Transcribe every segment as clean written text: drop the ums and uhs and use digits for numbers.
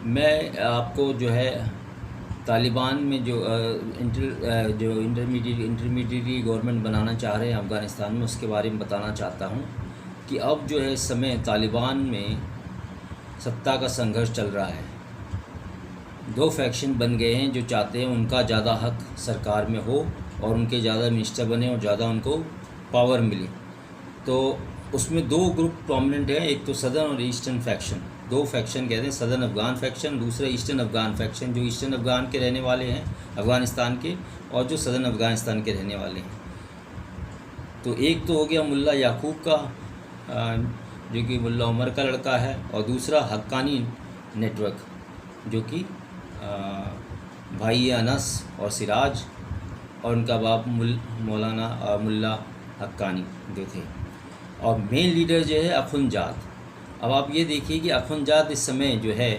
मैं आपको जो है तालिबान में जो इंटरमीडिएट गवर्नमेंट बनाना चाह रहे हैं अफ़गानिस्तान में, उसके बारे में बताना चाहता हूँ कि अब जो है इस समय तालिबान में सत्ता का संघर्ष चल रहा है। दो फैक्शन बन गए हैं जो चाहते हैं उनका ज़्यादा हक सरकार में हो और उनके ज़्यादा मिनिस्टर बने और ज़्यादा उनको पावर मिले। तो उसमें दो ग्रुप प्रोमिनेंट हैं, एक तो सदर्न और ईस्टर्न फैक्शन। दो फैक्शन कहते हैं, सदर्न अफ़गान फैक्शन, दूसरा ईस्टर्न अफ़गान फैक्शन, जो ईस्टर्न अफ़गान के रहने वाले हैं अफ़गानिस्तान के, और जो सदर्न अफ़गानिस्तान के रहने वाले हैं। तो एक तो हो गया मुल्ला याकूब का, जो कि मुल्ला उमर का लड़का है, और दूसरा हक्कानी नेटवर्क, जो कि भाई अनस और सिराज और उनका बाप मौलाना मुल्ला हक्कानी जो थे, और मेन लीडर जो है अखुंजात। अब आप ये देखिए कि अखुंजात इस समय जो है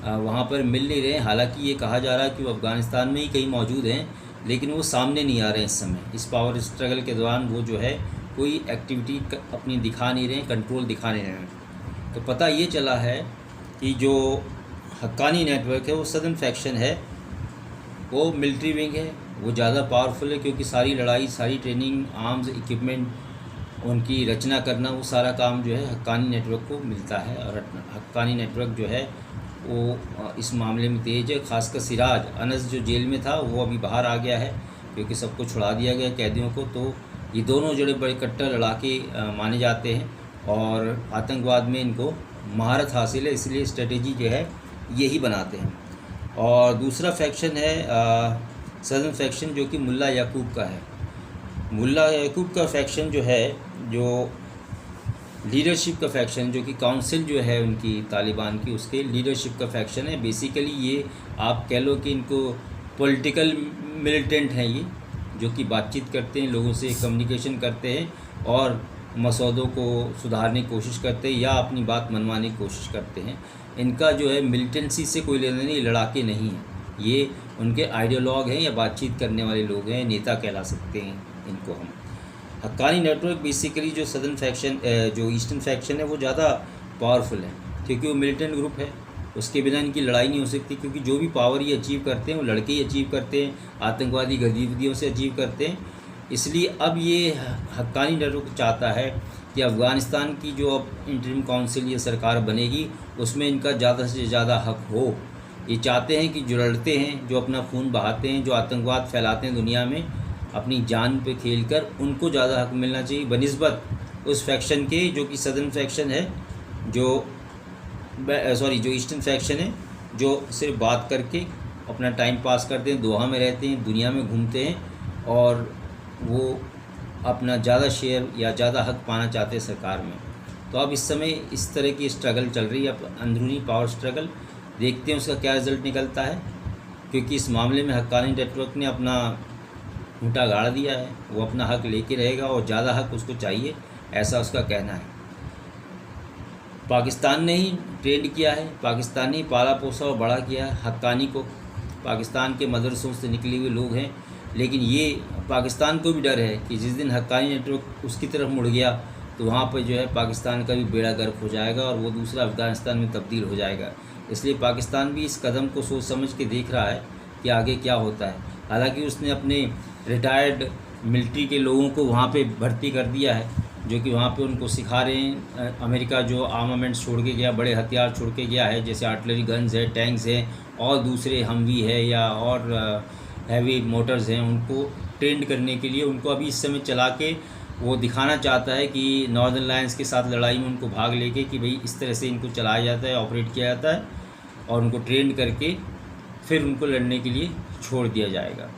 वहाँ पर मिल नहीं रहे हैं। हालांकि ये कहा जा रहा है कि वो अफ़गानिस्तान में ही कहीं मौजूद हैं, लेकिन वो सामने नहीं आ रहे हैं इस समय। इस पावर स्ट्रगल के दौरान वो जो है कोई एक्टिविटी अपनी दिखा नहीं रहे हैं, कंट्रोल दिखा नहीं रहे हैं। तो पता ये चला है कि जो हक्कानी नेटवर्क है वो सदर्न फैक्शन है, वो मिलिट्री विंग है, वो ज़्यादा पावरफुल है, क्योंकि सारी लड़ाई, सारी ट्रेनिंग, आर्म्स, इक्विपमेंट, उनकी रचना करना, वो सारा काम जो है हक्कानी नेटवर्क को मिलता है। और हक्कानी नेटवर्क जो है वो इस मामले में तेज़ है। खासकर सिराज अनस जो जेल में था वो अभी बाहर आ गया है, क्योंकि सबको छुड़ा दिया गया कैदियों को। तो ये दोनों जड़े बड़े कट्टर लड़ाके माने जाते हैं और आतंकवाद में इनको महारत हासिल है, इसलिए स्ट्रेटेजी जो है यही बनाते हैं। और दूसरा फैक्शन है सदर्न फैक्शन, जो कि मुल्ला याकूब का है। मुल्ला याकूब का फैक्शन जो है, जो लीडरशिप का फैक्शन, जो कि काउंसिल जो है उनकी तालिबान की, उसके लीडरशिप का फैक्शन है। बेसिकली ये आप कह लो कि इनको पॉलिटिकल मिलिटेंट हैं ये, जो कि बातचीत करते हैं, लोगों से कम्युनिकेशन करते हैं और मसौदों को सुधारने की कोशिश करते हैं या अपनी बात मनवाने की कोशिश करते हैं। इनका जो है मिलिटेंसी से कोई लेना नहीं, लड़ाके नहीं हैं ये, उनके आइडियोलॉग हैं या बातचीत करने वाले लोग हैं, नेता कहला सकते हैं इनको हम। हक्कानी नेटवर्क बेसिकली जो सदर्न फैक्शन, जो ईस्टर्न फैक्शन है, वो ज़्यादा पावरफुल है, क्योंकि वो मिलिटेंट ग्रुप है, उसके बिना इनकी लड़ाई नहीं हो सकती। क्योंकि जो भी पावर ये अचीव करते हैं वो लड़के ही अचीव करते हैं, आतंकवादी गतिविधियों से अचीव करते हैं। इसलिए अब ये हक्कानी नेटवर्क चाहता है कि अफ़गानिस्तान की जो अब इंटरिम काउंसिल ये सरकार बनेगी, उसमें इनका ज़्यादा से ज़्यादा हक हो। ये चाहते हैं कि जो लड़ते हैं, जो अपना खून बहाते हैं, जो आतंकवाद फैलाते हैं दुनिया में अपनी जान पे खेलकर, उनको ज़्यादा हक मिलना चाहिए बनिस्बत उस फैक्शन के जो कि सदर्न फैक्शन है, जो जो ईस्टर्न फैक्शन है, जो सिर्फ बात करके अपना टाइम पास करते हैं, दोहा में रहते हैं, दुनिया में घूमते हैं और वो अपना ज़्यादा शेयर या ज़्यादा हक पाना चाहते हैं सरकार में। तो अब इस समय इस तरह की स्ट्रगल चल रही है, अब अंदरूनी पावर स्ट्रगल। देखते हैं उसका क्या रिज़ल्ट निकलता है, क्योंकि इस मामले में हक्कानी नेटवर्क ने अपना खूंटा गाड़ दिया है, वो अपना हक लेके रहेगा और ज़्यादा हक उसको चाहिए, ऐसा उसका कहना है। पाकिस्तान ने ही ट्रेंड किया है, पाकिस्तान ने ही पाला पोसा और बड़ा किया है हक्कानी को। पाकिस्तान के मदरसों से निकले हुए लोग हैं, लेकिन ये पाकिस्तान को भी डर है कि जिस दिन हक्कानी नेटवर्क उसकी तरफ मुड़ गया तो वहाँ पर जो है पाकिस्तान का भी बेड़ा गर्क हो जाएगा और वो दूसरा अफ़गानिस्तान में तब्दील हो जाएगा। इसलिए पाकिस्तान भी इस कदम को सोच समझ के देख रहा है कि आगे क्या होता है। हालांकि उसने अपने रिटायर्ड मिलिट्री के लोगों को वहाँ पे भर्ती कर दिया है, जो कि वहाँ पे उनको सिखा रहे हैं। अमेरिका जो आर्मामेंट्स छोड़ के गया, बड़े हथियार छोड़ के गया है, जैसे आर्टिलरी गन्स है, टैंक्स हैं और दूसरे हमवी है या और हैवी मोटर्स हैं, उनको ट्रेंड करने के लिए उनको अभी इस समय चला के वो दिखाना चाहता है कि नॉर्दर्न लायंस के साथ लड़ाई में उनको भाग लेके कि भाई इस तरह से इनको चलाया जाता है, ऑपरेट किया जाता है और उनको ट्रेंड करके फिर उनको लड़ने के लिए छोड़ दिया जाएगा।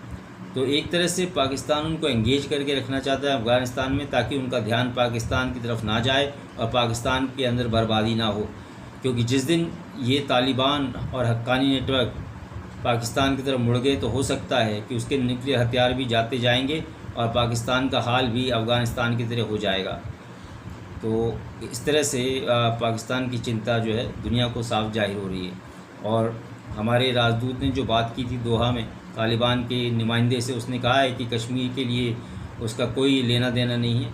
तो एक तरह से पाकिस्तान उनको एंगेज करके रखना चाहता है अफ़गानिस्तान में, ताकि उनका ध्यान पाकिस्तान की तरफ ना जाए और पाकिस्तान के अंदर बर्बादी ना हो। क्योंकि जिस दिन ये तालिबान और हक्कानी नेटवर्क पाकिस्तान की तरफ मुड़ गए तो हो सकता है कि उसके न्यूक्लियर हथियार भी जाते जाएंगे और पाकिस्तान का हाल भी अफ़गानिस्तान की तरह हो जाएगा। तो इस तरह से पाकिस्तान की चिंता जो है दुनिया को साफ जाहिर हो रही है। और हमारे राजदूत ने जो बात की थी दोहा में तालिबान के नुमाइंदे से, उसने कहा है कि कश्मीर के लिए उसका कोई लेना देना नहीं है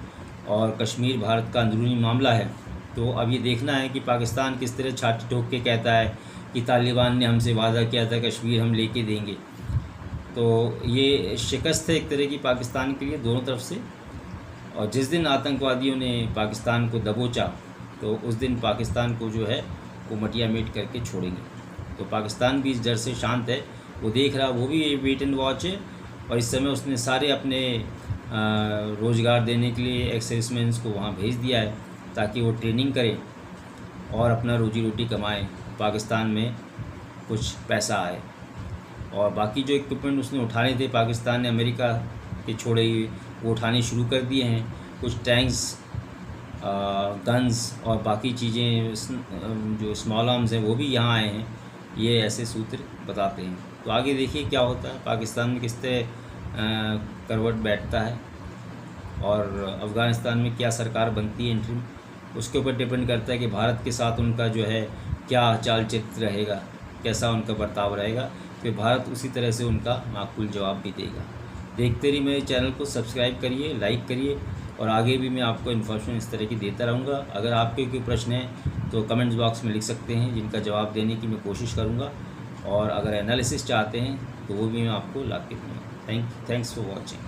और कश्मीर भारत का अंदरूनी मामला है। तो अब ये देखना है कि पाकिस्तान किस तरह छाती ठोक के कहता है कि तालिबान ने हमसे वादा किया था कश्मीर हम लेके देंगे। तो ये शिकस्त है एक तरह की पाकिस्तान के लिए दोनों तरफ से। और जिस दिन आतंकवादियों ने पाकिस्तान को दबोचा तो उस दिन पाकिस्तान को जो है वो मटिया मेट करके छोड़ेंगे। तो पाकिस्तान भी इस डर से शांत है, वो देख रहा, वो भी वेट एंड वॉच है। और इस समय उसने सारे अपने रोज़गार देने के लिए एक्स-सर्विसमैन को वहाँ भेज दिया है ताकि वो ट्रेनिंग करें और अपना रोजी रोटी कमाएं, पाकिस्तान में कुछ पैसा आए। और बाकी जो इक्विपमेंट उसने उठाने थे, पाकिस्तान ने अमेरिका के छोड़े हुए वो उठाने शुरू कर दिए हैं। कुछ टैंक्स, गन्स और बाकी चीज़ें जो स्मॉल आर्म्स हैं वो भी यहाँ आए हैं। ये ऐसे सूत्र बताते हैं। तो आगे देखिए क्या होता है, पाकिस्तान में किस तरह करवट बैठता है और अफ़गानिस्तान में क्या सरकार बनती है इंटरिम, उसके ऊपर डिपेंड करता है कि भारत के साथ उनका जो है क्या चाल चित्र रहेगा, कैसा उनका बर्ताव रहेगा। फिर भारत उसी तरह से उनका माकूल जवाब भी देगा। देखते रहिए मेरे चैनल को, सब्सक्राइब करिए, लाइक करिए और आगे भी मैं आपको इन्फॉर्मेशन इस तरह की देता रहूँगा। अगर आपके कोई प्रश्न हैं तो कमेंट्स बॉक्स में लिख सकते हैं, जिनका जवाब देने की मैं कोशिश करूँगा। और अगर एनालिसिस चाहते हैं तो वो भी मैं आपको ला के दूँगा। Thanks for watching.